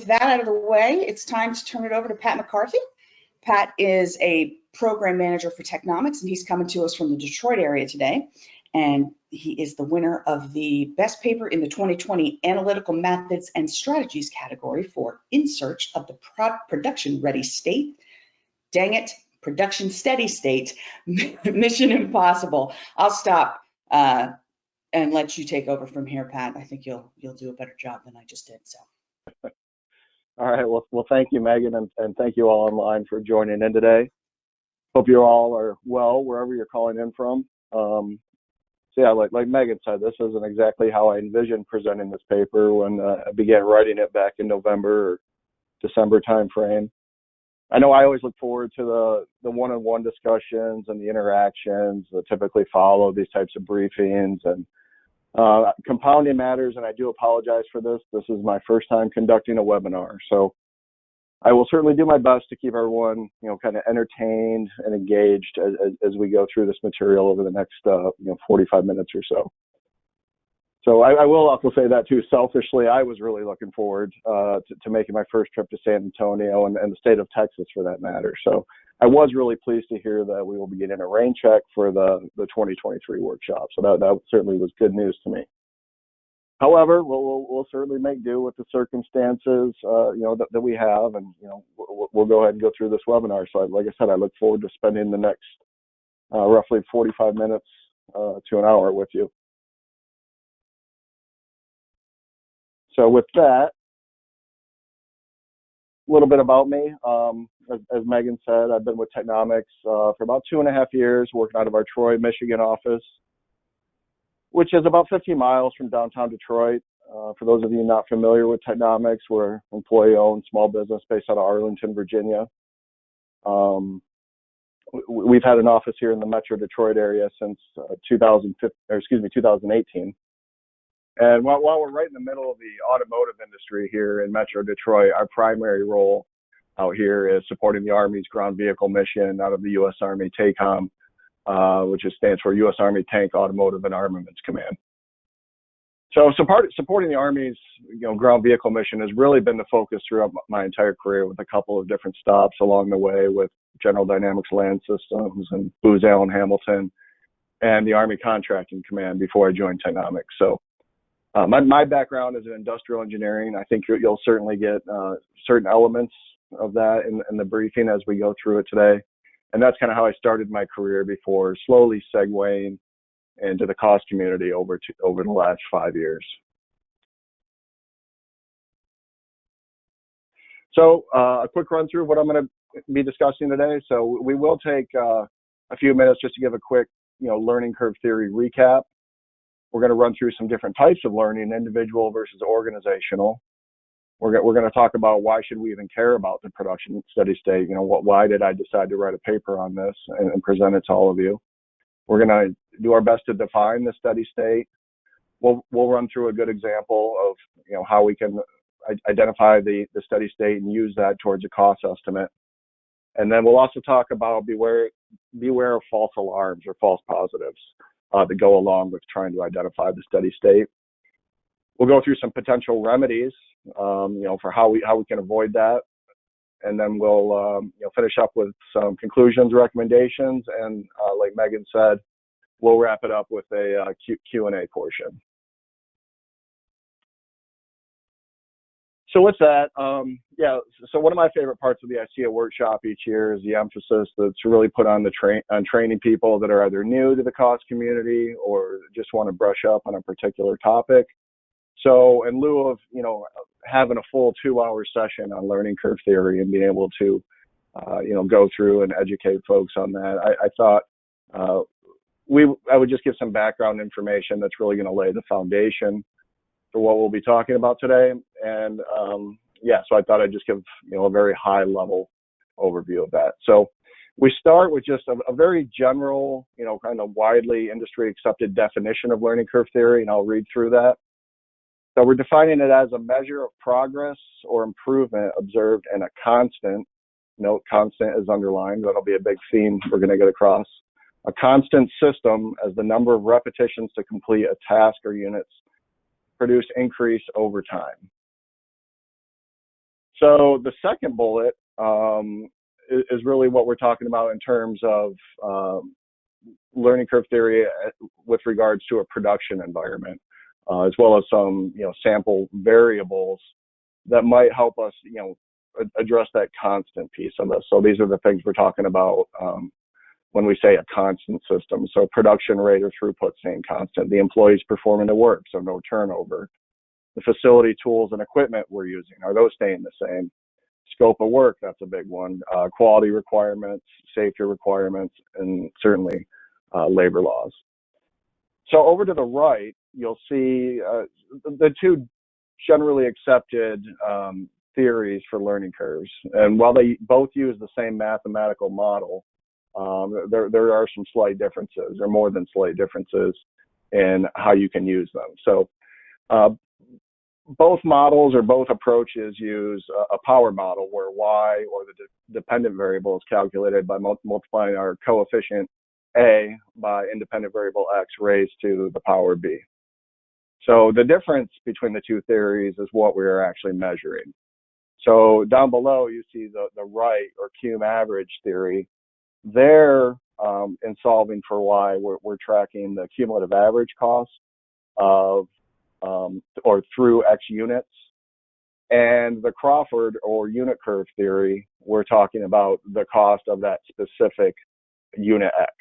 with that out of the way, it's time to turn it over to Pat McCarthy. Pat is a program manager for Technomics, and he's coming to us from the Detroit area today. And he is the winner of the best paper in the 2020 Analytical Methods and Strategies category for In Search of the Production Ready State. Dang it, Production Steady State, Mission Impossible. I'll stop and let you take over from here, Pat. I think you'll do a better job than I just did. So. All right. Well, thank you, Megan, and thank you all online for joining in today. Hope you all are well wherever you're calling in from. So yeah, like Megan said, this isn't exactly how I envisioned presenting this paper when I began writing it back in November or December timeframe. I know I always look forward to the one-on-one discussions and the interactions that typically follow these types of briefings, and compounding matters, and I do apologize for this. This is my first time conducting a webinar, so I will certainly do my best to keep everyone, kind of entertained and engaged as we go through this material over the next, 45 minutes or so. So I will also say that too, selfishly, I was really looking forward to making my first trip to San Antonio and the state of Texas for that matter. So I was really pleased to hear that we will be getting a rain check for the 2023 workshop. So that certainly was good news to me. However, we'll certainly make do with the circumstances, that we have, and we'll go ahead and go through this webinar. So like I said, I look forward to spending the next roughly 45 minutes to an hour with you. So with that, a little bit about me. As Megan said, I've been with Technomics for about 2.5 years, working out of our Troy, Michigan office, which is about 15 miles from downtown Detroit. For those of you not familiar with Technomics, we're employee-owned small business based out of Arlington, Virginia. We've had an office here in the Metro Detroit area since 2018. And while we're right in the middle of the automotive industry here in Metro Detroit, our primary role out here is supporting the Army's ground vehicle mission out of the U.S. Army TACOM, which stands for U.S. Army Tank Automotive and Armaments Command. So supporting the Army's ground vehicle mission has really been the focus throughout my entire career, with a couple of different stops along the way with General Dynamics Land Systems and Booz Allen Hamilton and the Army Contracting Command before I joined Technomics. So my background is in industrial engineering. I think you'll certainly get certain elements of that in the briefing as we go through it today. And that's kind of how I started my career before slowly segueing into the cost community over the last 5 years. So a quick run through of what I'm going to be discussing today. So we will take a few minutes just to give a quick learning curve theory recap. We're going to run through some different types of learning, individual versus organizational. We're going to talk about why should we even care about the production steady state. Why did I decide to write a paper on this and present it to all of you? We're going to do our best to define the steady state. We'll run through a good example of how we can identify the steady state and use that towards a cost estimate. And then we'll also talk about beware of false alarms or false positives that go along with trying to identify the steady state. We'll go through some potential remedies, for how we can avoid that, and then we'll finish up with some conclusions, recommendations, and like Megan said, we'll wrap it up with a Q&A portion. So with that, so one of my favorite parts of the ICEAA workshop each year is the emphasis that's really put on training people that are either new to the cost community or just want to brush up on a particular topic. So in lieu of, having a full 2-hour session on learning curve theory and being able to, go through and educate folks on that, I thought I would just give some background information that's really going to lay the foundation for what we'll be talking about today. And so I thought I'd just give a very high level overview of that. So we start with just a very general, kind of widely industry accepted definition of learning curve theory, and I'll read through that. So we're defining it as a measure of progress or improvement observed in a constant, note constant is underlined, that'll be a big theme we're going to get across, a constant system as the number of repetitions to complete a task or units produce increase over time. So the second bullet is really what we're talking about in terms of learning curve theory with regards to a production environment, as well as some sample variables that might help us address that constant piece of this. So these are the things we're talking about when we say a constant system. So production rate or throughput staying constant, the employees performing the work, so no turnover, the facility tools and equipment we're using, are those staying the same? Scope of work, that's a big one. Quality requirements, safety requirements, and certainly labor laws. So over to the right, you'll see the two generally accepted theories for learning curves. And while they both use the same mathematical model, there are some slight differences, or more than slight differences, in how you can use them. So both models or both approaches use a power model where y, or the dependent variable, is calculated by multiplying our coefficient a by independent variable x raised to the power b. So the difference between the two theories is what we are actually measuring. So down below, you see the right, or cum average theory. There, in solving for y, we're tracking the cumulative average cost of or through X units. And the Crawford or unit curve theory, we're talking about the cost of that specific unit X.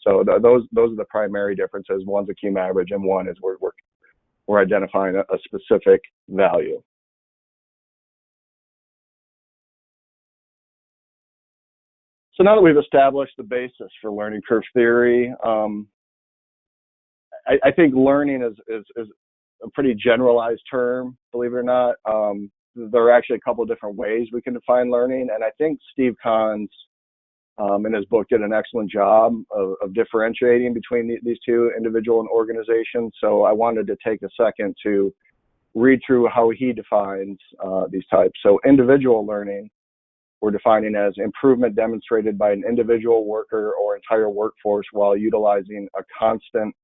So those are the primary differences. One's a cum average, and one is we're identifying a specific value. So now that we've established the basis for learning curve theory, I think learning is a pretty generalized term, believe it or not. There are actually a couple of different ways we can define learning, and I think Steve Kahns in his book did an excellent job of differentiating between these two, individual and organization. So I wanted to take a second to read through how he defines these types. So individual learning, we're defining as improvement demonstrated by an individual worker or entire workforce while utilizing a constant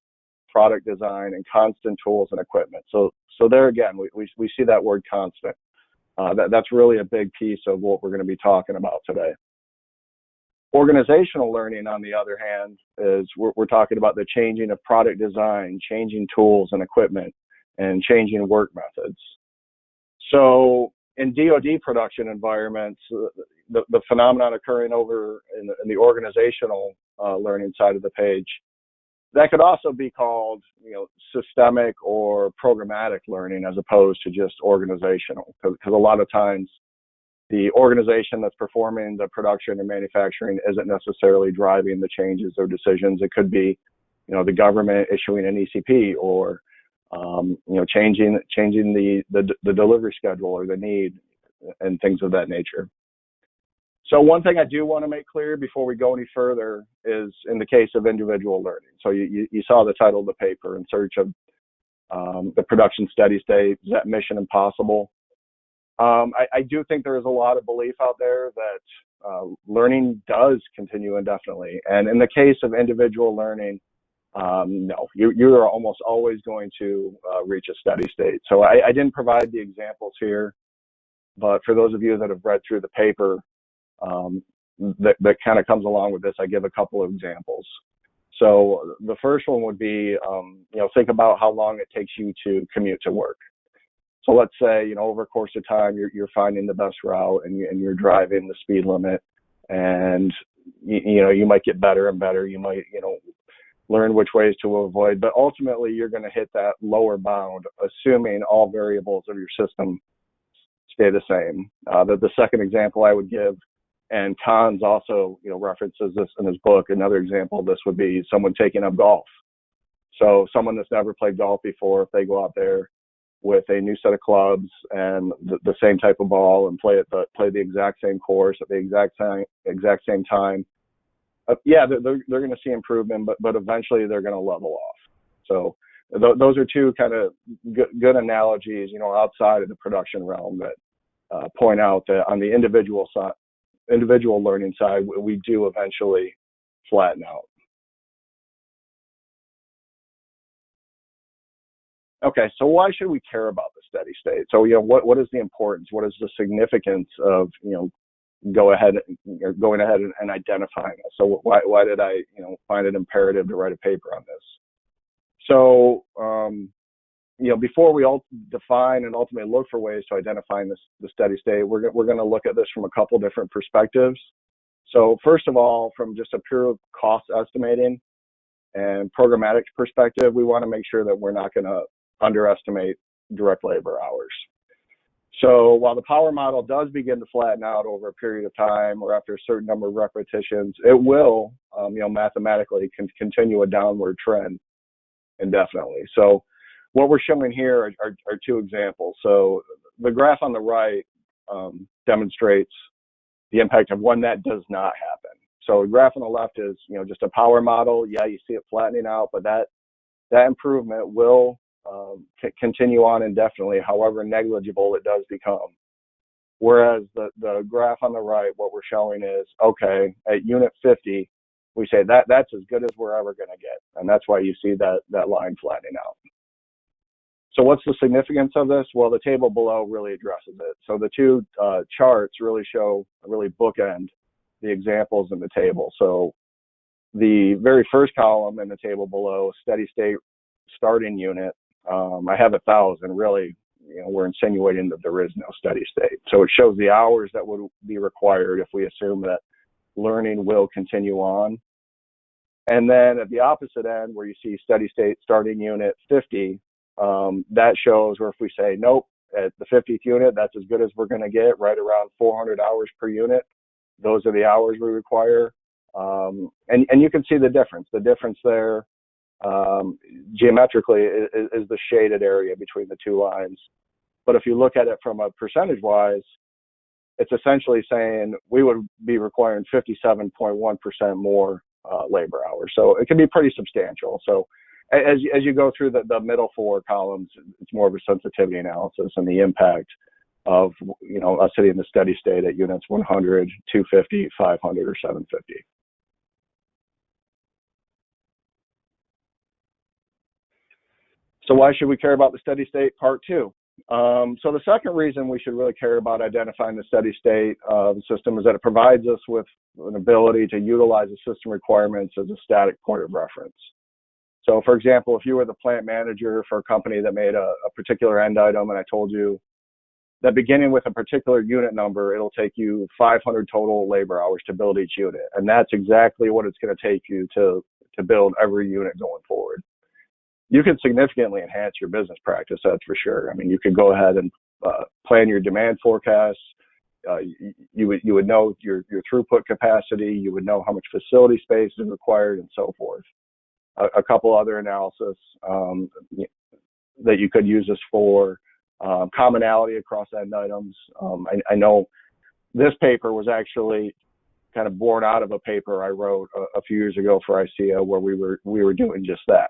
product design and constant tools and equipment. So there again, we see that word constant. That's really a big piece of what we're going to be talking about today. Organizational learning, on the other hand, is we're talking about the changing of product design, changing tools and equipment, and changing work methods. So in DoD production environments, the phenomenon occurring over in the organizational learning side of the page, that could also be called, systemic or programmatic learning, as opposed to just organizational. Because a lot of times, the organization that's performing the production and manufacturing isn't necessarily driving the changes or decisions. It could be, the government issuing an ECP, or changing the delivery schedule or the need, and things of that nature. So one thing I do want to make clear before we go any further is in the case of individual learning. So you saw the title of the paper, In Search of the Production Steady State. Is that mission impossible? I do think there is a lot of belief out there that learning does continue indefinitely. And in the case of individual learning, no, you are almost always going to reach a steady state. So I didn't provide the examples here, but for those of you that have read through the paper, that kind of comes along with this, I give a couple of examples. So the first one would be, think about how long it takes you to commute to work. So let's say, over a course of time, you're finding the best route, and you're driving the speed limit, and you might get better and better. You might, learn which ways to avoid, but ultimately you're going to hit that lower bound, assuming all variables of your system stay the same. The second example I would give, and Kahns also, references this in his book. Another example of this would be someone taking up golf. So someone that's never played golf before, if they go out there with a new set of clubs and the same type of ball and play the exact same course at the exact same time, they're going to see improvement, but eventually they're going to level off. So those are two kind of good analogies, outside of the production realm that point out that on the individual learning side, we do eventually flatten out. Okay, so why should we care about the steady state? So, what is the importance? What is the significance of, going ahead and identifying it? So why did I, find it imperative to write a paper on this? So, before we all define and ultimately look for ways to identify the steady state, we're going to look at this from a couple different perspectives. So first of all, from just a pure cost estimating and programmatic perspective, we want to make sure that we're not going to underestimate direct labor hours. So while the power model does begin to flatten out over a period of time or after a certain number of repetitions, it will, mathematically continue a downward trend indefinitely. So what we're showing here are two examples. So the graph on the right demonstrates the impact of when that does not happen. So the graph on the left is, just a power model. Yeah, you see it flattening out, but that improvement will continue on indefinitely, however negligible it does become. Whereas the graph on the right, what we're showing is, okay, at unit 50, we say that's as good as we're ever going to get. And that's why you see that line flattening out. So what's the significance of this? Well, the table below really addresses it. So the two charts really bookend the examples in the table. So the very first column in the table below, steady state starting unit, I have 1,000. Really, we're insinuating that there is no steady state. So it shows the hours that would be required if we assume that learning will continue on. And then at the opposite end, where you see steady state starting unit 50, that shows where if we say, nope, at the 50th unit, that's as good as we're going to get, right around 400 hours per unit. Those are the hours we require. And you can see the difference. The difference there geometrically is the shaded area between the two lines. But if you look at it from a percentage-wise, it's essentially saying we would be requiring 57.1% more labor hours. So it can be pretty substantial. So as you go through the middle four columns, it's more of a sensitivity analysis and the impact of, us hitting the steady state at units 100, 250, 500, or 750. So why should we care about the steady state? Part two. So the second reason we should really care about identifying the steady state of the system is that it provides us with an ability to utilize the system requirements as a static point of reference. So for example, if you were the plant manager for a company that made a particular end item, and I told you that beginning with a particular unit number, it'll take you 500 total labor hours to build each unit. And that's exactly what it's going to take you to build every unit going forward. You can significantly enhance your business practice, that's for sure. I mean, you could go ahead and plan your demand forecasts. You would know your throughput capacity. You would know how much facility space is required, and so forth. A couple other analysis that you could use this for, commonality across end items. I know this paper was actually kind of born out of a paper I wrote a few years ago for ICEAA, where we were doing just that.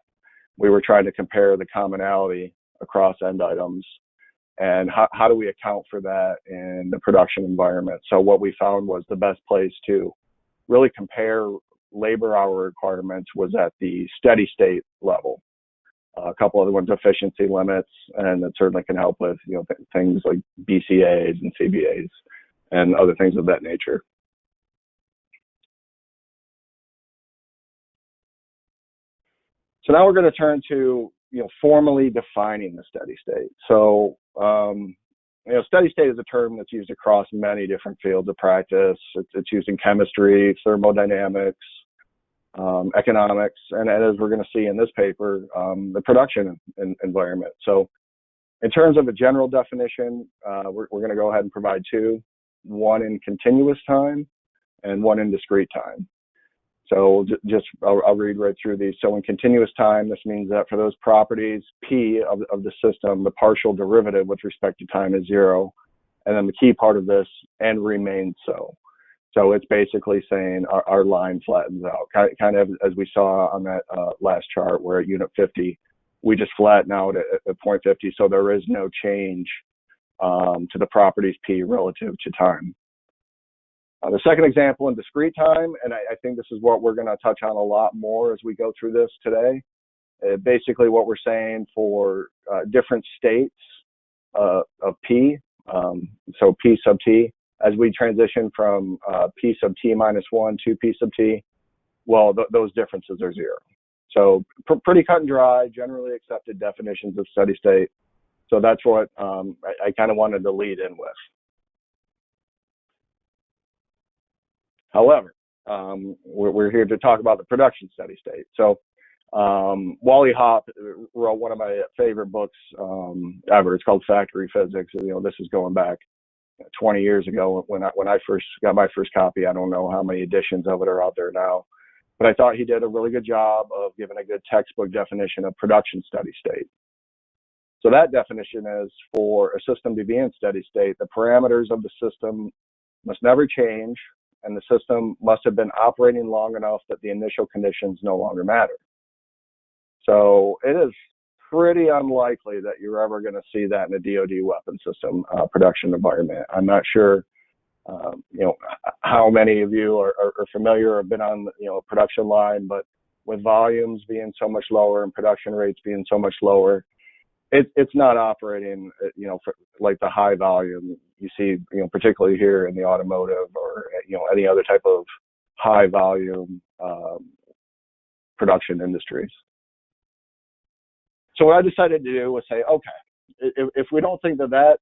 We were trying to compare the commonality across end items and how do we account for that in the production environment. So what we found was the best place to really compare labor hour requirements was at the steady state level. A couple other ones, efficiency limits, and it certainly can help with things like BCAs and CBAs and other things of that nature. So now we're going to turn to formally defining the steady state. So steady state is a term that's used across many different fields of practice. It's used in chemistry, thermodynamics, economics, and as we're going to see in this paper, the production environment. So in terms of a general definition, we're going to go ahead and provide two, one in continuous time and one in discrete time. So I'll read right through these. So in continuous time, this means that for those properties, P of the system, the partial derivative with respect to time is 0. And then the key part of this, and remains so. So it's basically saying our line flattens out, kind of as we saw on that last chart where at unit 50, we just flatten out at point 50. So there is no change to the properties P relative to time. The second example in discrete time, and I think this is what we're going to touch on a lot more as we go through this today, Basically what we're saying for different states of P, so P sub T, as we transition from P sub T minus 1 to P sub T, well, those differences are 0. So pretty cut and dry, generally accepted definitions of steady state. So that's what I kind of wanted to lead in with. However, we're here to talk about the production steady state. So Wally Hopp wrote one of my favorite books ever. It's called Factory Physics. You know, this is going back 20 years ago when I first got my first copy. I don't know how many editions of it are out there now, but I thought he did a really good job of giving a good textbook definition of production steady state. So that definition is, for a system to be in steady state, the parameters of the system must never change, and the system must have been operating long enough that the initial conditions no longer matter. So it is pretty unlikely that you're ever going to see that in a DoD weapon system production environment. I'm not sure, you know, how many of you are familiar or have been on, you know, a production line, but with volumes being so much lower and production rates being so much lower, it's not operating, you know, for like the high volume you see, you know, particularly here in the automotive or, you know, any other type of high volume production industries. So what I decided to do was say, okay, if we don't think that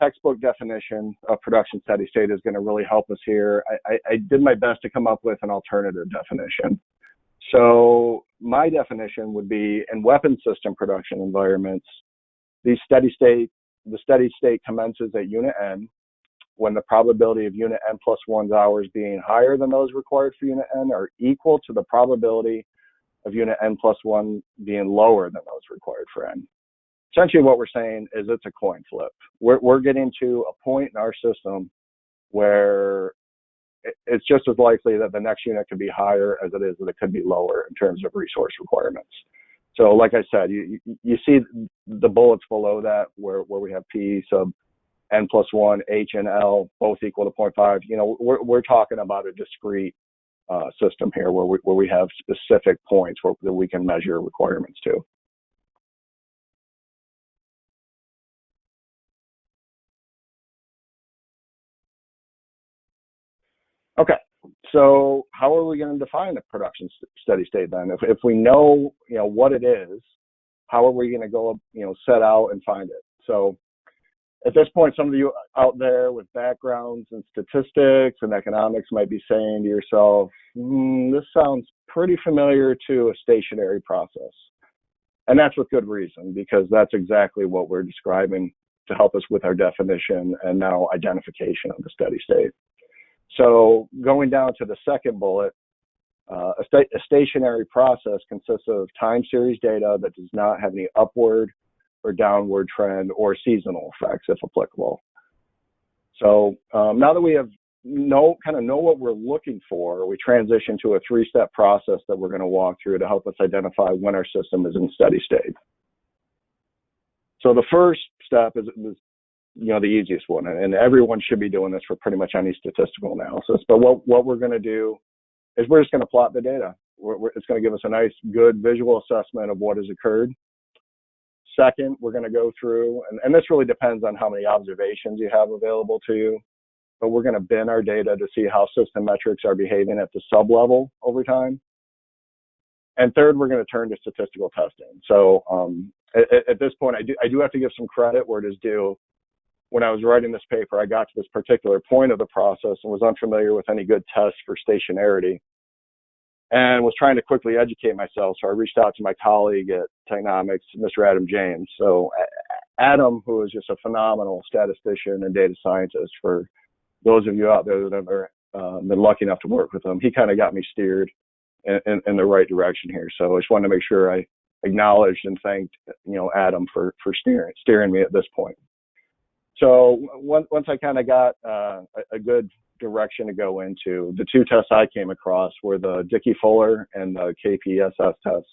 textbook definition of production steady state is going to really help us here, I did my best to come up with an alternative definition. So my definition would be, in weapon system production environments, the steady state commences at unit N when the probability of unit N plus 1's hours being higher than those required for unit N are equal to the probability of unit N plus 1 being lower than those required for N. Essentially what we're saying is it's a coin flip. We're getting to a point in our system where it's just as likely that the next unit could be higher as it is that it could be lower in terms of resource requirements. So like I said, you see the bullets below that where we have P sub N plus 1, H and L both equal to 0.5. You know, we're talking about a discrete system here where we have specific points that we can measure requirements to. Okay, so how are we going to define a production steady state then? If we know, you know, what it is, how are we going to go, you know, set out and find it? So at this point, some of you out there with backgrounds in statistics and economics might be saying to yourself, this sounds pretty familiar to a stationary process. And that's with good reason, because that's exactly what we're describing to help us with our definition and now identification of the steady state. So going down to the second bullet, a stationary process consists of time series data that does not have any upward or downward trend or seasonal effects, if applicable. So now that we have know what we're looking for, we transition to a 3-step process that we're going to walk through to help us identify when our system is in steady state. So the first step is you know, the easiest one, and everyone should be doing this for pretty much any statistical analysis. But what we're going to do is we're just going to plot the data. It's going to give us a nice, good visual assessment of what has occurred. Second, we're going to go through, and this really depends on how many observations you have available to you, but we're going to bin our data to see how system metrics are behaving at the sub-level over time. And third, we're going to turn to statistical testing. So at this point, I do have to give some credit where it is due. When I was writing this paper, I got to this particular point of the process and was unfamiliar with any good tests for stationarity and was trying to quickly educate myself. So I reached out to my colleague at Technomics, Mr. Adam James. So Adam, who is just a phenomenal statistician and data scientist, for those of you out there that have been lucky enough to work with him, he kind of got me steered in the right direction here. So I just wanted to make sure I acknowledged and thanked, you know, Adam for steering me at this point. So once I kind of got a good direction to go into, the 2 tests I came across were the Dickey-Fuller and the KPSS tests.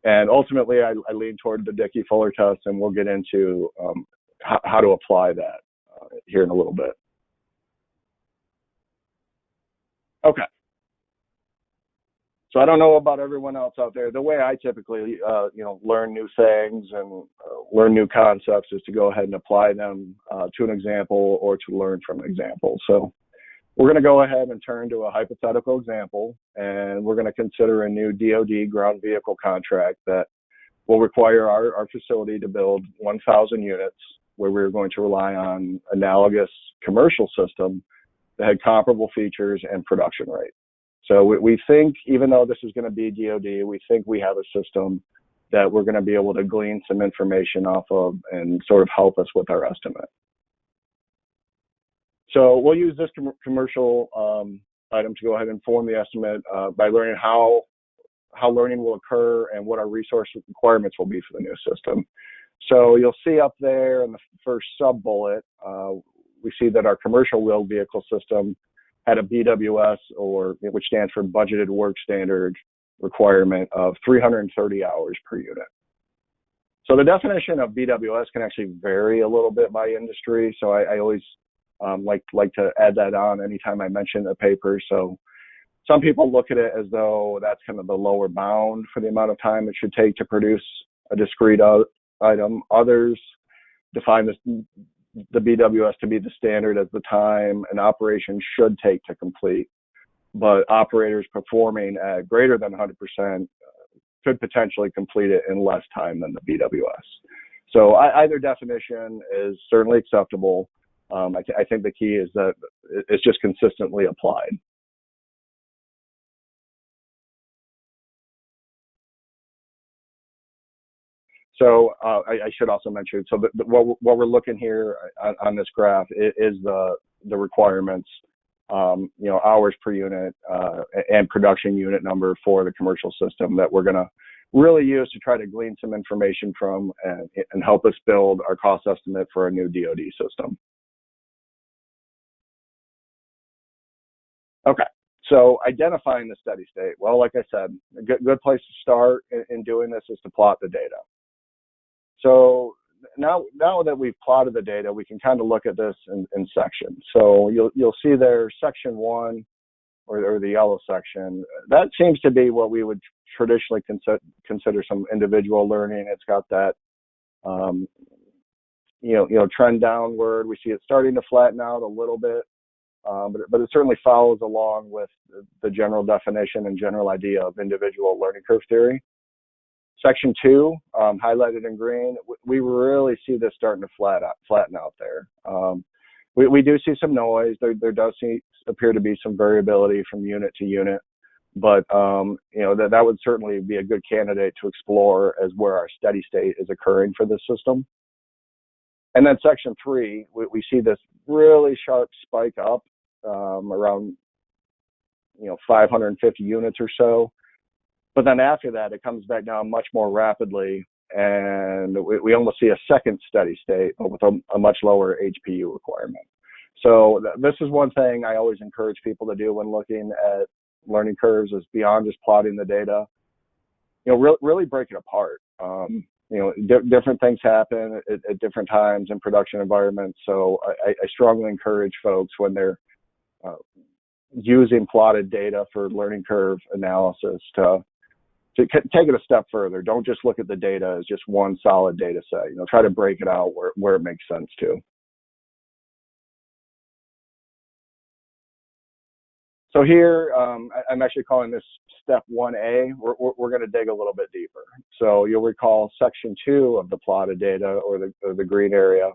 And ultimately, I leaned toward the Dickey-Fuller test, and we'll get into how to apply that here in a little bit. Okay. So I don't know about everyone else out there. The way I typically, learn new things and learn new concepts is to go ahead and apply them to an example or to learn from an example. So we're going to go ahead and turn to a hypothetical example, and we're going to consider a new DoD ground vehicle contract that will require our facility to build 1,000 units, where we're going to rely on analogous commercial system that had comparable features and production rate. So we think, even though this is going to be DoD, we think we have a system that we're going to be able to glean some information off of and sort of help us with our estimate. So we'll use this commercial item to go ahead and form the estimate by learning how learning will occur and what our resource requirements will be for the new system. So you'll see up there in the first sub-bullet, we see that our commercial wheeled vehicle system had a BWS, which stands for Budgeted Work Standard requirement of 330 hours per unit. So the definition of BWS can actually vary a little bit by industry. So I always like to add that on anytime I mention a paper. So some people look at it as though that's kind of the lower bound for the amount of time it should take to produce a discrete item. Others define the BWS to be the standard as the time an operation should take to complete, but operators performing at greater than 100% could potentially complete it in less time than the BWS. So either definition is certainly acceptable. I think the key is that it's just consistently applied. So I should also mention, so what we're looking here on this graph is the requirements, hours per unit and production unit number for the commercial system that we're going to really use to try to glean some information from and help us build our cost estimate for a new DoD system. Okay. So identifying the steady state. Well, like I said, a good place to start in doing this is to plot the data. So now that we've plotted the data, we can kind of look at this in sections. So you'll see there section 1 or the yellow section. That seems to be what we would traditionally consider some individual learning. It's got that trend downward. We see it starting to flatten out a little bit, but it certainly follows along with the general definition and general idea of individual learning curve theory. Section 2, highlighted in green, we really see this starting to flatten out there. We do see some noise. There does appear to be some variability from unit to unit, but that would certainly be a good candidate to explore as where our steady state is occurring for this system. And then section 3, we see this really sharp spike up around 550 units or so. But then after that, it comes back down much more rapidly, and we almost see a second steady state with a much lower HPU requirement. So this is one thing I always encourage people to do when looking at learning curves, is beyond just plotting the data, really break it apart. Different things happen at different times in production environments. So I strongly encourage folks when they're using plotted data for learning curve analysis to take it a step further. Don't just look at the data as just one solid data set. Try to break it out where it makes sense to. So here, I'm actually calling this step 1A. We're going to dig a little bit deeper. So you'll recall section 2 of the plotted data, or the green area.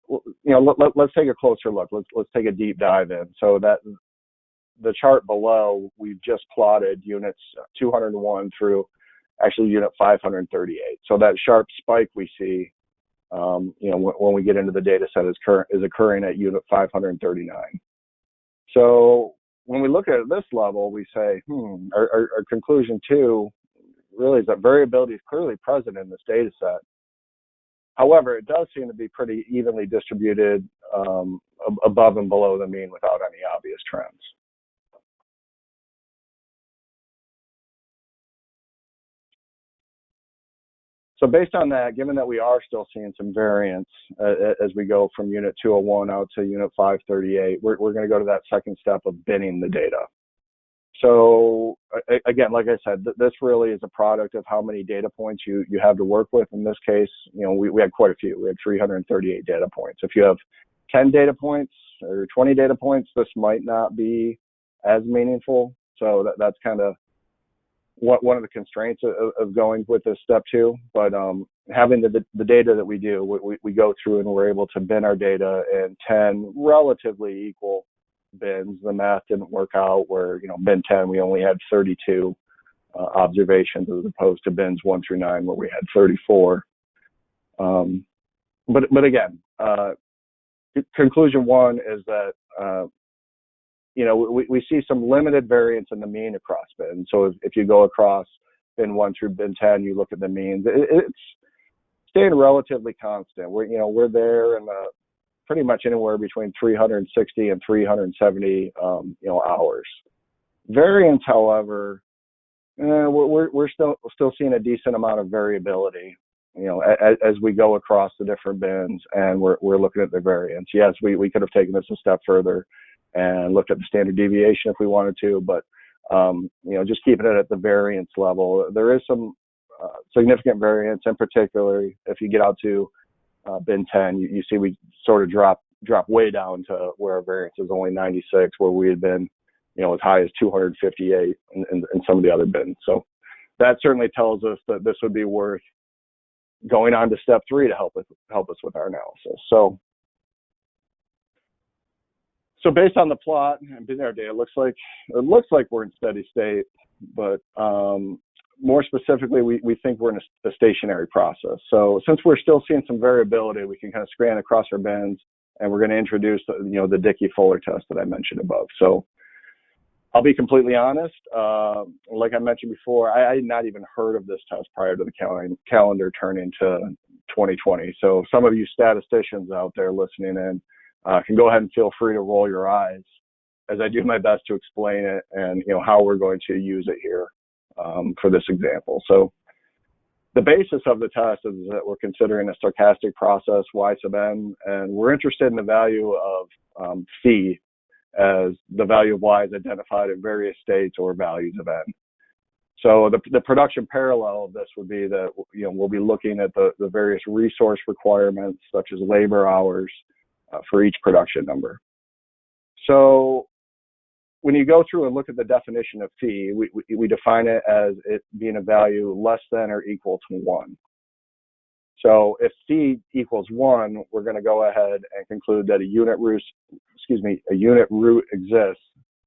Let's take a closer look. Let's take a deep dive in. So that the chart below, we've just plotted units 201 through actually unit 538. So that sharp spike we see, when we get into the data set is occurring at unit 539. So when we look at this level, we say, our conclusion 2 really is that variability is clearly present in this data set. However, it does seem to be pretty evenly distributed above and below the mean without any obvious trends. So based on that, given that we are still seeing some variance as we go from unit 201 out to unit 538, we're going to go to that second step of binning the data. So again, like I said, this really is a product of how many data points you have to work with. In this case, we had quite a few. We had 338 data points. If you have 10 data points or 20 data points, this might not be as meaningful. So that's kind of one of the constraints of going with this step 2. But having the data that we do, we go through and we're able to bin our data in 10 relatively equal bins. The math didn't work out where, bin 10, we only had 32 observations as opposed to bins 1 through 9 where we had 34. But again, conclusion 1 is that, we see some limited variance in the mean across bins. So if you go across bin 1 through bin 10, you look at the means, it's staying relatively constant. We're there in the pretty much anywhere between 360 and 370, hours. Variance, however, we're still seeing a decent amount of variability, as we go across the different bins and we're looking at the variance. Yes, we could have taken this a step further and looked at the standard deviation if we wanted to, but, just keeping it at the variance level, there is some significant variance, in particular, if you get out to bin 10, you see we sort of drop way down to where our variance is only 96, where we had been, as high as 258 in some of the other bins. So that certainly tells us that this would be worth going on to step 3 to help us with our analysis. So based on the plot and bin data, it looks like we're in steady state, but more specifically, we think we're in a stationary process. So since we're still seeing some variability, we can kind of scan across our bins, and we're going to introduce the Dickey-Fuller test that I mentioned above. So I'll be completely honest. Like I mentioned before, I had not even heard of this test prior to the calendar turning to 2020. So some of you statisticians out there listening in can go ahead and feel free to roll your eyes as I do my best to explain it and how we're going to use it here for this example. So the basis of the test is that we're considering a stochastic process, y sub n, and we're interested in the value of phi as the value of y is identified in various states or values of n. So the production parallel of this would be that we'll be looking at the various resource requirements such as labor hours for each production number. So when you go through and look at the definition of phi, we define it as it being a value less than or equal to 1. So if phi equals 1, we're going to go ahead and conclude that a unit root exists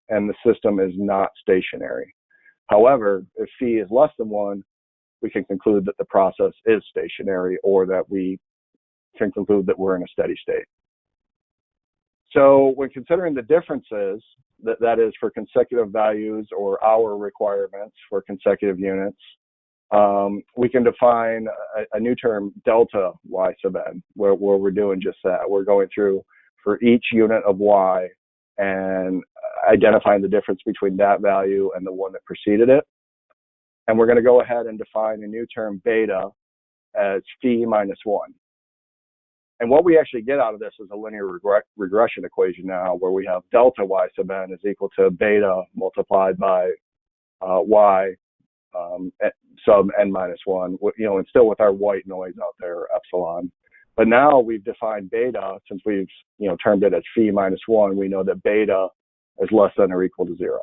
and the system is not stationary. However, if phi is less than 1, we can conclude that the process is stationary, or that we can conclude that we're in a steady state. So when considering the differences, that is for consecutive values or hour requirements for consecutive units, we can define a new term, delta y sub n, where we're doing just that. We're going through for each unit of y and identifying the difference between that value and the one that preceded it. And we're going to go ahead and define a new term, beta, as phi minus 1. And what we actually get out of this is a linear regression equation now, where we have delta y sub n is equal to beta multiplied by y sub n minus 1, and still with our white noise out there, epsilon. But now we've defined beta, since we've termed it as phi minus 1, we know that beta is less than or equal to 0.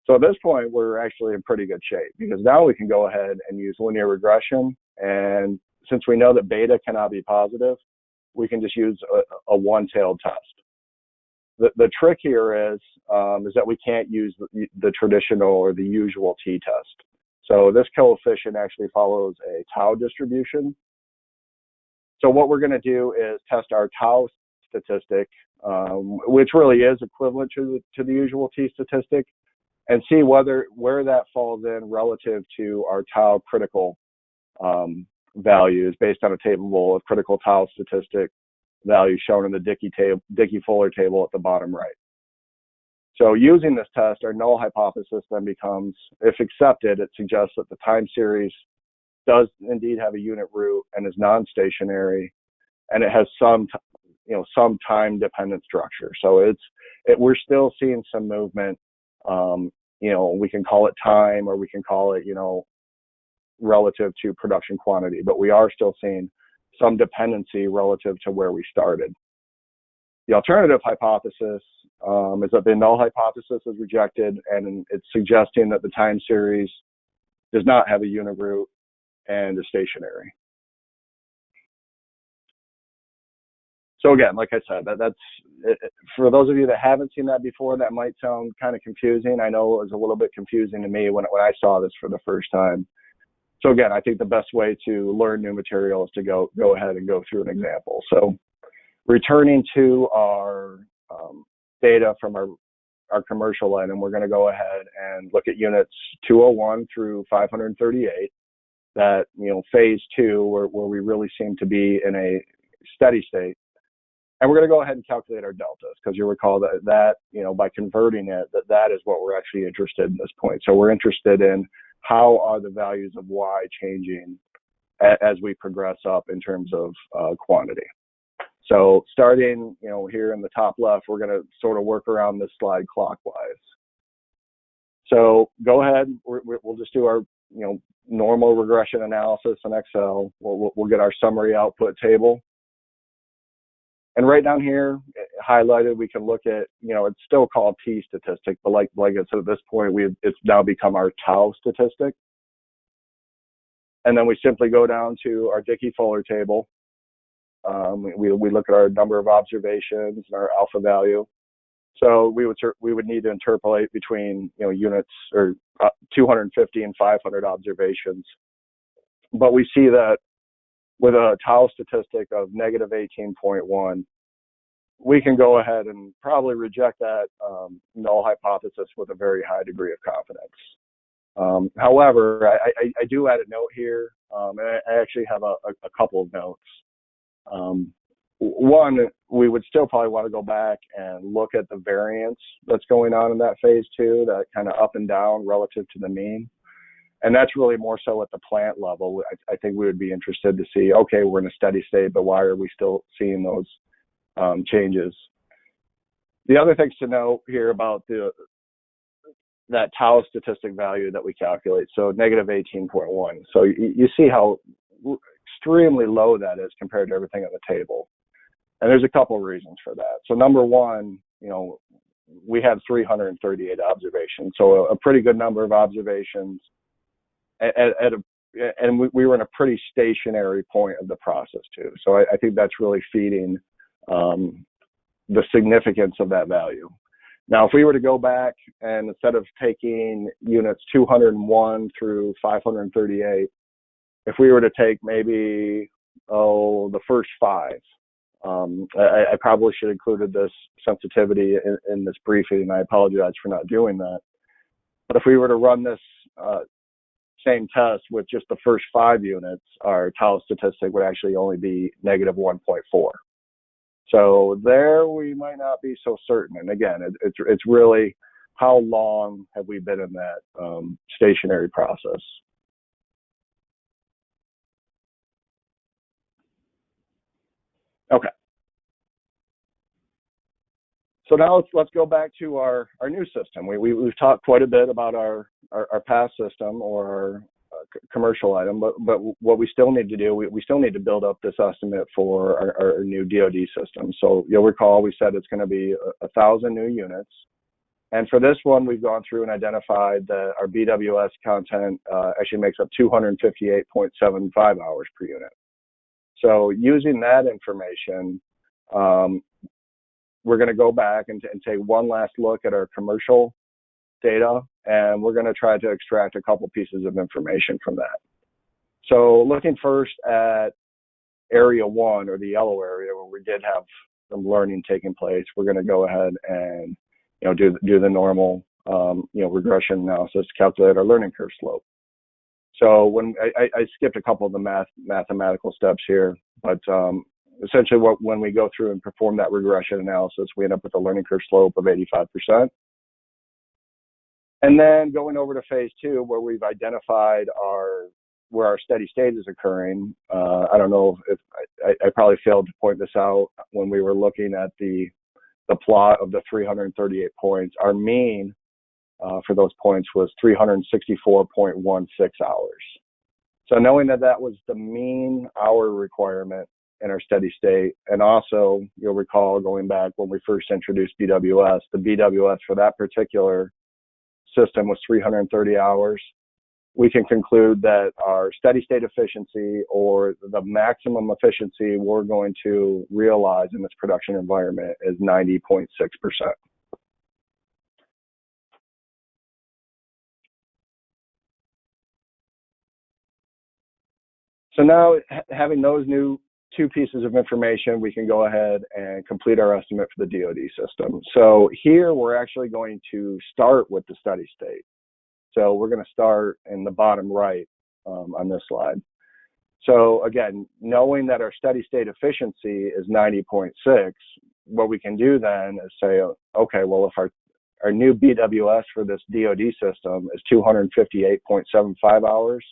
So at this point, we're actually in pretty good shape, because now we can go ahead and use linear regression, and since we know that beta cannot be positive, we can just use a one-tailed test. The trick here is that we can't use the traditional or the usual t-test. So this coefficient actually follows a tau distribution. So what we're going to do is test our tau statistic, which really is equivalent to the usual t-statistic, and see where that falls in relative to our tau critical values based on a table of critical tau statistic values shown in the Dickey-Fuller table at the bottom right. So using this test, our null hypothesis then becomes, if accepted, it suggests that the time series does indeed have a unit root and is non-stationary, and it has some time-dependent structure. So we're still seeing some movement we can call it time, or we can call it, relative to production quantity, but we are still seeing some dependency relative to where we started. The alternative hypothesis is that the null hypothesis is rejected, and it's suggesting that the time series does not have a unigroup and is stationary. So again, like I said, that's for those of you that haven't seen that before, that might sound kind of confusing. I know it was a little bit confusing to me when I saw this for the first time. So again, I think the best way to learn new material is to go ahead and go through an example. So returning to our data from our commercial item, we're going to go ahead and look at units 201 through 538. That, phase 2, where we really seem to be in a steady state. And we're going to go ahead and calculate our deltas, because you'll recall that by converting it, that is what we're actually interested in this point. So we're interested in how are the values of Y changing as we progress up in terms of quantity. So starting, here in the top left, we're going to sort of work around this slide clockwise. So go ahead, we'll just do our, normal regression analysis in Excel. We'll get our summary output table. And right down here, highlighted, we can look at, it's still called T statistic, but like I said, at this point, it's now become our tau statistic. And then we simply go down to our Dickey-Fuller table. We look at our number of observations and our alpha value. So we would need to interpolate between, units or 250 and 500 observations. But we see that with a tau statistic of negative 18.1, we can go ahead and probably reject that null hypothesis with a very high degree of confidence. However, I do add a note here, and I actually have a couple of notes. One, we would still probably want to go back and look at the variance that's going on in that phase 2, that kind of up and down relative to the mean. And that's really more so at the plant level. I think we would be interested to see, okay, we're in a steady state, but why are we still seeing those changes? The other things to note here about that tau statistic value that we calculate, so negative 18.1. So you see how extremely low that is compared to everything on the table. And there's a couple of reasons for that. So number one, we had 338 observations, so a pretty good number of observations. And we were in a pretty stationary point of the process too. So I think that's really feeding the significance of that value. Now, if we were to go back and instead of taking units 201 through 538, if we were to take maybe, the first 5, I probably should have included this sensitivity in this briefing, and I apologize for not doing that. But if we were to run this same test with just the first 5 units, our tau statistic would actually only be negative 1.4. So there we might not be so certain. And again, it's really how long have we been in that stationary process. Okay. So now let's go back to our new system. We've talked quite a bit about our past system or our commercial item, but what we still need to do, we still need to build up this estimate for our new DoD system. So you'll recall we said it's going to be 1,000 new units. And for this one, we've gone through and identified that our BWS content actually makes up 258.75 hours per unit. So using that information, we're going to go back and take one last look at our commercial data, and we're going to try to extract a couple pieces of information from that. So looking first at area 1, or the yellow area, where we did have some learning taking place, we're going to go ahead and do the normal regression analysis, calculate our learning curve slope. So when I skipped a couple of the mathematical steps here, but essentially when we go through and perform that regression analysis, we end up with a learning curve slope of 85%. And then going over to phase 2, where we've identified where our steady state is occurring. I don't know if I probably failed to point this out when we were looking at the plot of the 338 points. Our mean for those points was 364.16 hours. So knowing that that was the mean hour requirement in our steady state, and also you'll recall going back when we first introduced BWS, the BWS for that particular system was 330 hours. We can conclude that our steady state efficiency, or the maximum efficiency we're going to realize in this production environment, is 90.6%. So now, having those new two pieces of information, we can go ahead and complete our estimate for the DoD system. So here we're actually going to start with the steady state. So we're going to start in the bottom right on this slide. So again, knowing that our steady state efficiency is 90.6, what we can do then is say, okay, well, if our new BWS for this DoD system is 258.75 hours,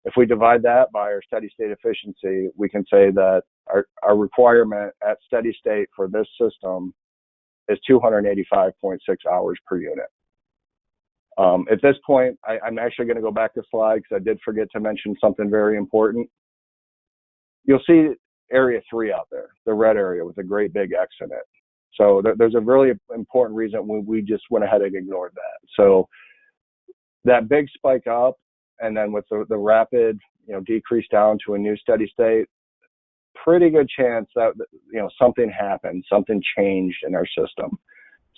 if we divide that by our steady state efficiency, we can say that our requirement at steady state for this system is 285.6 hours per unit. At this point, I'm actually going to go back a slide because I did forget to mention something very important. You'll see area 3 out there, the red area with a great big X in it. So there's a really important reason we just went ahead and ignored that. So that big spike up, and then with the rapid, decrease down to a new steady state, pretty good chance that, something happened, something changed in our system.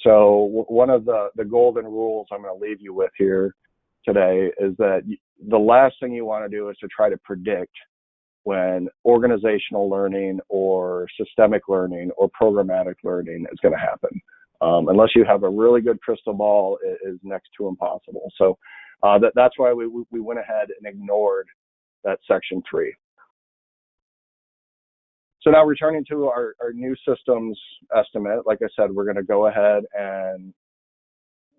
So one of the golden rules I'm going to leave you with here today is that the last thing you want to do is to try to predict when organizational learning or systemic learning or programmatic learning is going to happen. Unless you have a really good crystal ball, it is next to impossible. So that's why we went ahead and ignored that section 3. So now returning to our new systems estimate, like I said, we're going to go ahead and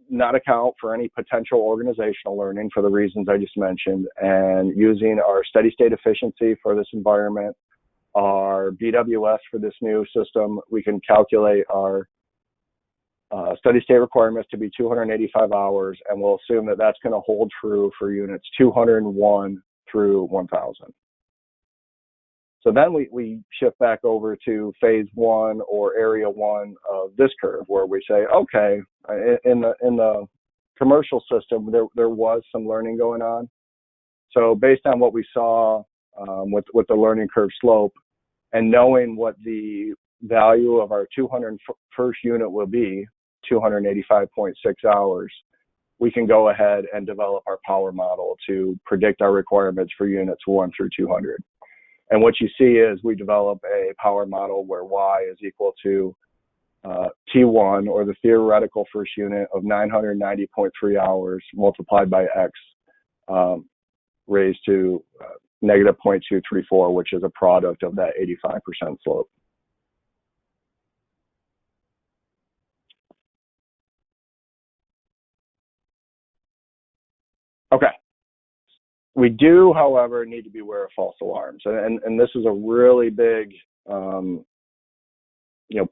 not account for any potential organizational learning for the reasons I just mentioned, and using our steady state efficiency for this environment, our BWS for this new system, we can calculate our steady state requirements to be 285 hours, and we'll assume that that's going to hold true for units 201 through 1000. So then we shift back over to phase 1 or area 1 of this curve, where we say, okay, in the commercial system, there was some learning going on. So based on what we saw with the learning curve slope, and knowing what the value of our 201st unit will be, 285.6 hours, we can go ahead and develop our power model to predict our requirements for units 1 through 200. And what you see is we develop a power model where Y is equal to T1, or the theoretical first unit, of 990.3 hours multiplied by X raised to negative 0.234, which is a product of that 85% slope. Okay. We do, however, need to be aware of false alarms, and this is a really big,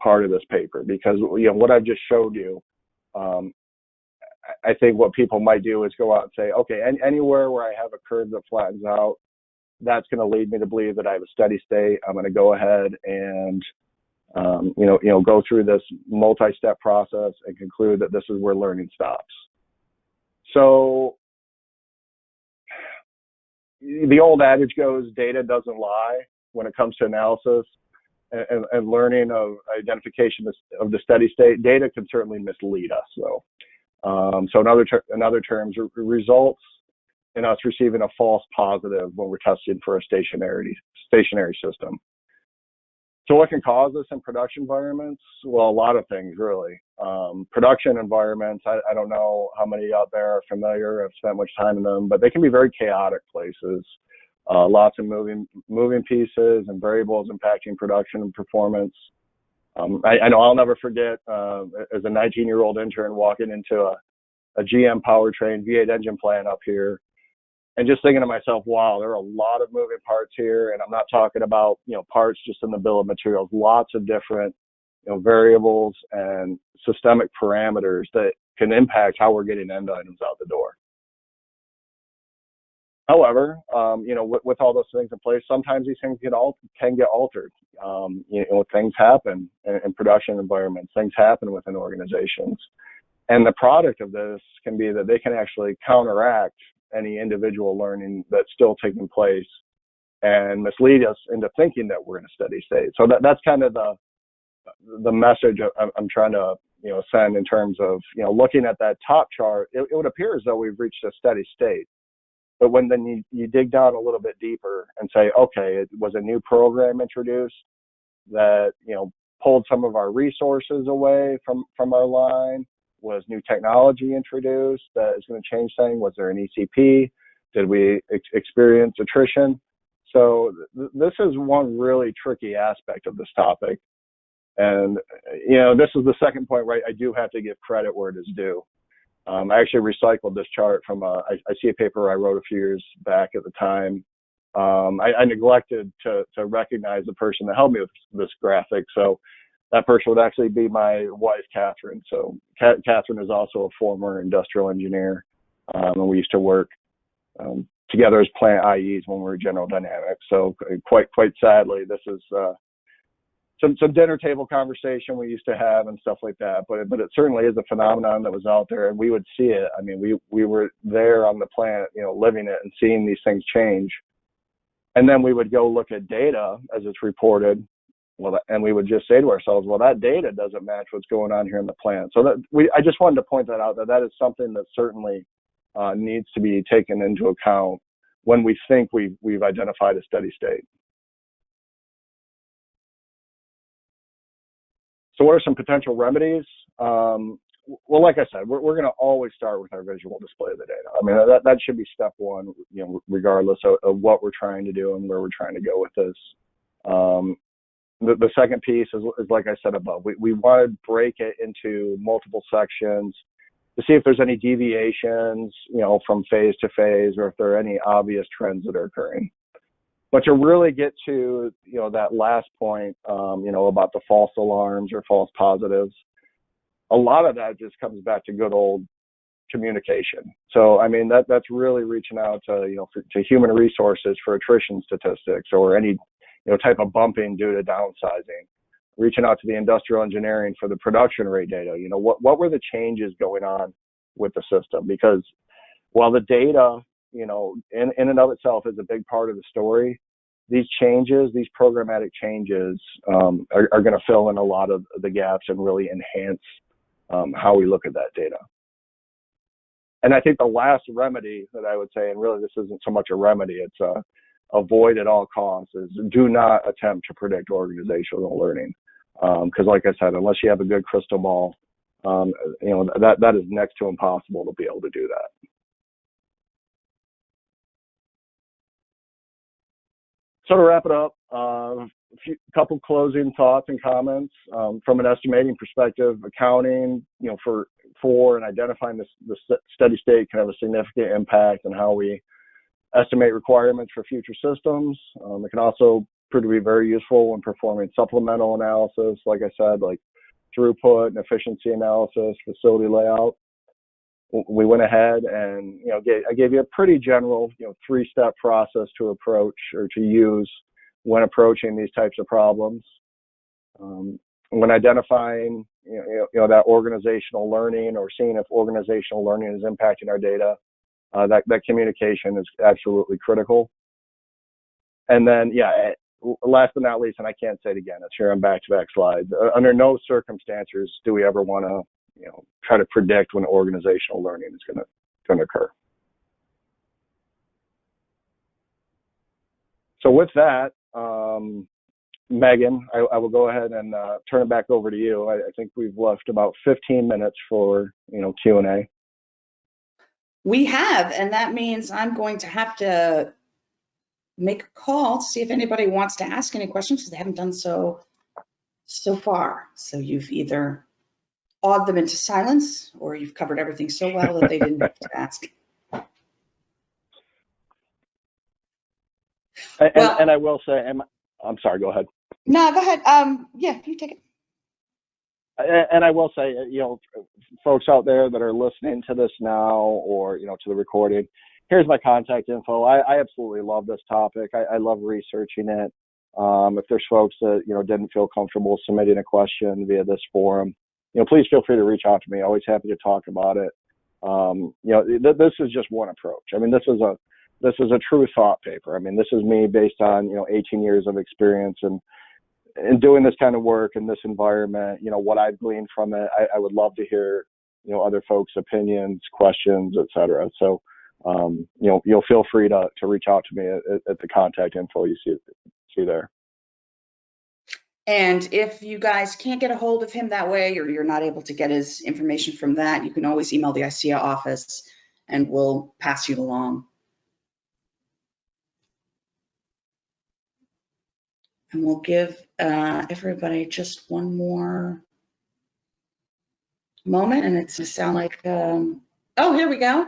part of this paper, because what I've just showed you, I think what people might do is go out and say, okay, anywhere where I have a curve that flattens out, that's going to lead me to believe that I have a steady state. I'm going to go ahead and go through this multi-step process and conclude that this is where learning stops. So the old adage goes, data doesn't lie when it comes to analysis and learning of identification of the steady state. Data can certainly mislead us, though. So in other terms, results in us receiving a false positive when we're testing for a stationary system. So what can cause this in production environments? Well, a lot of things, really. Production environments, I don't know how many out there are familiar, have spent much time in them, but they can be very chaotic places. Lots of moving pieces and variables impacting production and performance. I know I'll never forget, as a 19-year-old intern walking into a GM powertrain V8 engine plant up here, and just thinking to myself, wow, there are a lot of moving parts here. And I'm not talking about, parts just in the bill of materials, lots of different, variables and systemic parameters that can impact how we're getting end items out the door. However, with all those things in place, sometimes these things can get altered. Things happen in production environments, things happen within organizations. And the product of this can be that they can actually counteract any individual learning that's still taking place and mislead us into thinking that we're in a steady state. So that's kind of the message I'm trying to send in terms of looking at that top chart. It would appear as though we've reached a steady state. But when then you dig down a little bit deeper and say, okay, it was a new program introduced that, pulled some of our resources away from our line, was new technology introduced that is going to change things, was there an ECP, did we experience attrition? So this is one really tricky aspect of this topic. And, this is the second point where I do have to give credit where it is due. I actually recycled this chart from I see a paper I wrote a few years back at the time. I neglected to recognize the person that helped me with this graphic. So that person would actually be my wife, Catherine. So Catherine is also a former industrial engineer. And we used to work together as plant IEs when we were General Dynamics. So quite sadly, this is some dinner table conversation we used to have and stuff like that, but it certainly is a phenomenon that was out there, and we would see it. I mean, we were there on the plant, living it and seeing these things change. And then we would go look at data as it's reported, and we would just say to ourselves, well, that data doesn't match what's going on here in the plant. So I just wanted to point that out, that is something that certainly needs to be taken into account when we think we've identified a steady state. So what are some potential remedies? Well, like I said, we're going to always start with our visual display of the data. I mean, that should be step one, regardless of what we're trying to do and where we're trying to go with this. The second piece is like I said above, we want to break it into multiple sections to see if there's any deviations, from phase to phase, or if there are any obvious trends that are occurring. But to really get to, that last point, about the false alarms or false positives, a lot of that just comes back to good old communication. So, I mean, that's really reaching out to, to human resources for attrition statistics or any, type of bumping due to downsizing, reaching out to the industrial engineering for the production rate data. What were the changes going on with the system? Because while the data, in and of itself is a big part of the story, these changes, these programmatic changes are going to fill in a lot of the gaps and really enhance how we look at that data. And I think the last remedy that I would say, and really this isn't so much a remedy, it's avoid at all costs, is do not attempt to predict organizational learning. Because like I said, unless you have a good crystal ball, that is next to impossible to be able to do that. So to wrap it up, a couple closing thoughts and comments. From an estimating perspective, accounting, for and identifying the steady state can have a significant impact on how we estimate requirements for future systems. It can also prove to be very useful when performing supplemental analysis, like I said, like throughput and efficiency analysis, facility layout. We went ahead and, I gave you a pretty general, 3-step process to approach or to use when approaching these types of problems. When identifying, that organizational learning or seeing if organizational learning is impacting our data, that communication is absolutely critical. And then, last but not least, and I can't say it again, it's here on back-to-back slides. Under no circumstances do we ever want to, try to predict when organizational learning is going to occur. So with that, Megan, I will go ahead and turn it back over to you. I think we've left about 15 minutes for, Q&A. We have, and that means I'm going to have to make a call to see if anybody wants to ask any questions, because they haven't done so far. So you've either awed them into silence, or you've covered everything so well that they didn't have to ask. And I will say, I'm sorry, go ahead. No, go ahead. Yeah, you take it. And I will say, folks out there that are listening to this now or, to the recording, here's my contact info. I absolutely love this topic. I love researching it. If there's folks that, didn't feel comfortable submitting a question via this forum, please feel free to reach out to me. Always happy to talk about it. This is just one approach. I mean, this is a true thought paper. I mean, this is me based on, 18 years of experience and doing this kind of work in this environment, what I've gleaned from it. I would love to hear, other folks' opinions, questions, et cetera. So, you'll feel free to reach out to me at the contact info you see there. And if you guys can't get a hold of him that way, or you're not able to get his information from that, you can always email the ICEAA office and we'll pass you along. And we'll give everybody just one more moment, and it's going to sound like, oh, here we go.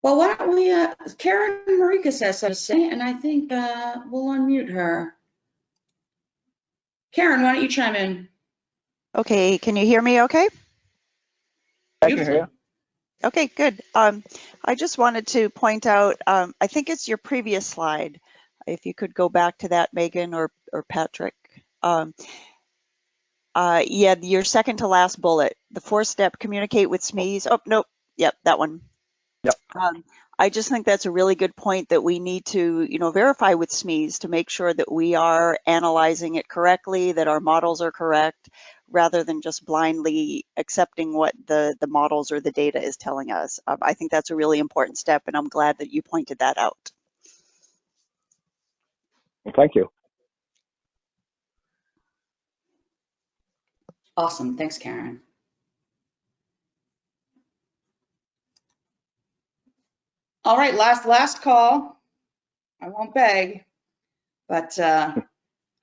Well, why don't we, Karen Marika says so to say, and I think we'll unmute her. Karen, why don't you chime in? Okay, can you hear me okay? I can hear you. Okay, good. I just wanted to point out, I think it's your previous slide. If you could go back to that, Megan or Patrick. Yeah, your second to last bullet, the 4-step communicate with SMEs. Oh, nope. Yep, that one. Yep. I just think that's a really good point that we need to, verify with SMEs to make sure that we are analyzing it correctly, that our models are correct, rather than just blindly accepting what the models or the data is telling us. I think that's a really important step, and I'm glad that you pointed that out. Well, thank you. Awesome. Thanks, Karen. All right, last call. I won't beg, but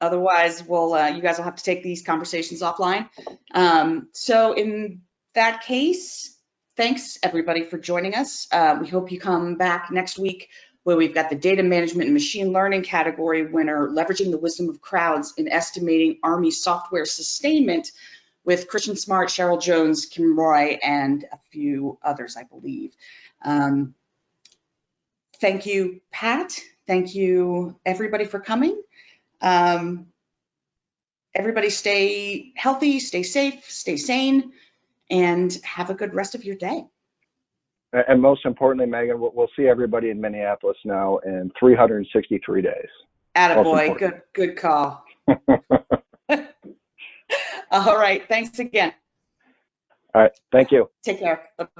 otherwise, you guys will have to take these conversations offline. So in that case, thanks everybody for joining us. We hope you come back next week where we've got the data management and machine learning category winner, leveraging the wisdom of crowds in estimating Army software sustainment with Christian Smart, Cheryl Jones, Kim Roy, and a few others, I believe. Thank you, Pat. Thank you, everybody, for coming. Everybody stay healthy, stay safe, stay sane, and have a good rest of your day. And most importantly, Megan, we'll see everybody in Minneapolis now in 363 days. Attaboy, good call. All right, thanks again. All right, thank you. Take care.